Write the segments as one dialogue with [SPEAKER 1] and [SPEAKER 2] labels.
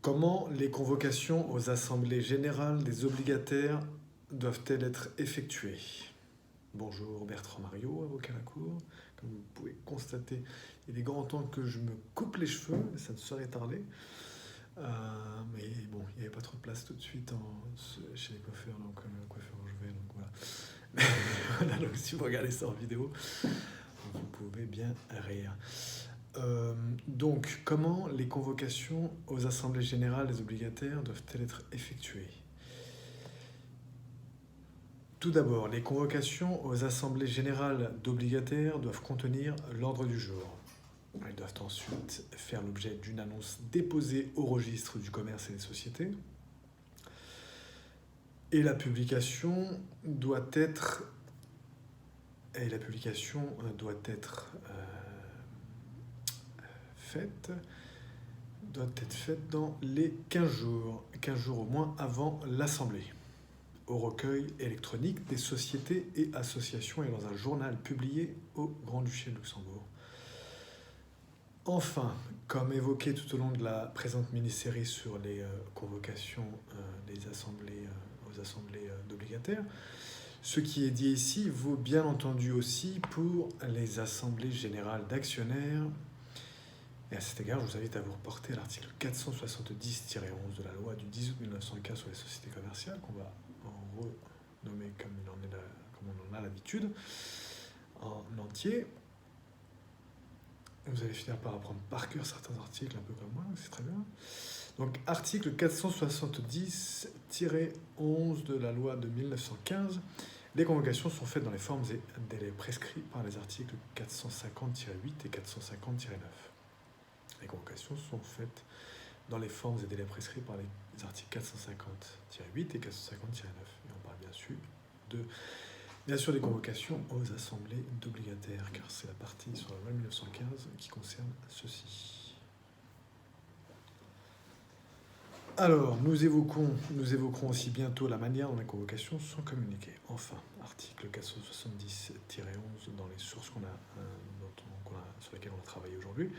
[SPEAKER 1] Comment les convocations aux assemblées générales des obligataires doivent-elles être effectuées? Bonjour Bertrand Mariot, avocat à la Cour. Comme vous pouvez constater, il est grand temps que je me coupe les cheveux, ça ne serait tardé. Mais bon, il n'y avait pas trop de place tout de suite chez les coiffeurs, donc le coiffeur où je vais, donc voilà. Voilà, donc si vous regardez ça en vidéo, vous pouvez bien rire. Donc, comment les convocations aux assemblées générales des obligataires doivent-elles être effectuées? Tout d'abord, les convocations aux assemblées générales d'obligataires doivent contenir l'ordre du jour. Elles doivent ensuite faire l'objet d'une annonce déposée au registre du commerce et des sociétés. Et la publication doit être faite dans les 15 jours au moins avant l'Assemblée, au recueil électronique des sociétés et associations et dans un journal publié au Grand-Duché de Luxembourg. Enfin, comme évoqué tout au long de la présente mini-série sur les convocations aux assemblées d'obligataires, ce qui est dit ici vaut bien entendu aussi pour les assemblées générales d'actionnaires. Et à cet égard, je vous invite à vous reporter à l'article 470-11 de la loi du 10 août 1915 sur les sociétés commerciales, qu'on va renommer comme on en a l'habitude, en entier. Vous allez finir par apprendre par cœur certains articles, un peu comme moi, c'est très bien. Donc, article 470-11 de la loi de 1915. Les convocations sont faites dans les formes et délais prescrits par les articles 450-8 et 450-9. Les convocations sont faites dans les formes et délais prescrits par les articles 450-8 et 450-9. Et on parle bien sûr des convocations aux assemblées d'obligataires, car c'est la partie sur la loi 1915 qui concerne ceci. Alors, nous évoquerons aussi bientôt la manière dont les convocations sont communiquées. Enfin, article 470-11 dans les sources sur lesquelles on a travaillé aujourd'hui,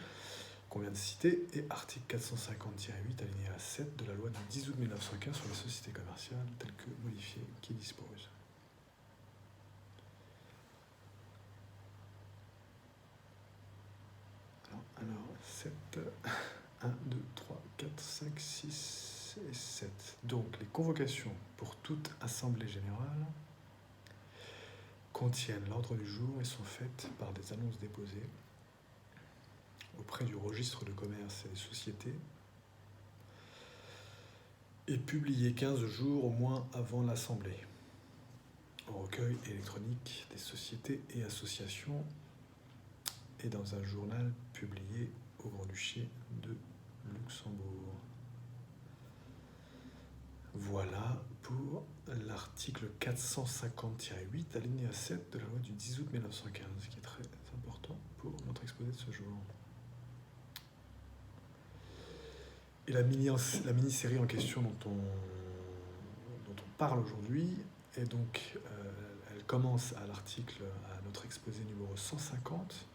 [SPEAKER 1] qu'on vient de citer, et article 450-8 alinéa 7 de la loi du 10 août 1915 sur les sociétés commerciales, tel que modifié, qui dispose. Alors, 7, 1, 2, 3, 4, 5, 6 et 7. Donc, les convocations pour toute assemblée générale contiennent l'ordre du jour et sont faites par des annonces déposées auprès du registre de commerce et des sociétés et publiées 15 jours au moins avant l'Assemblée, au recueil électronique des sociétés et associations et dans un journal publié au Grand-Duché de Luxembourg. Voilà pour l'article 450-8 alinéa 7 de la loi du 10 août 1915, qui est très important pour notre exposé de ce jour. Et la mini-série en question dont on parle aujourd'hui, et donc elle commence à notre exposé numéro 150,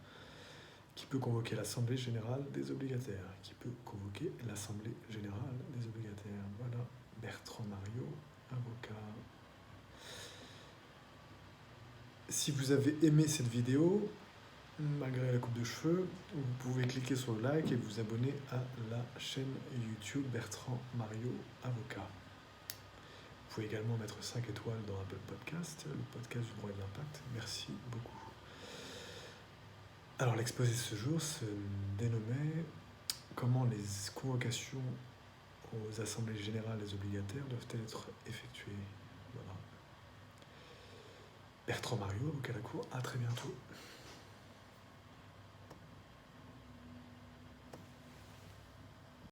[SPEAKER 1] qui peut convoquer l'Assemblée générale des obligataires. Voilà, Bertrand Mariot, avocat. Si vous avez aimé cette vidéo, malgré la coupe de cheveux, vous pouvez cliquer sur le like et vous abonner à la chaîne YouTube Bertrand Mariot, avocat. Vous pouvez également mettre 5 étoiles dans Apple Podcast, le podcast du droit et de l'impact. Merci beaucoup. Alors, l'exposé de ce jour se dénommait « Comment les convocations aux assemblées générales des obligataires doivent-elles être effectuées ?» Voilà. Bertrand Mariot, avocat à la Cour, à très bientôt.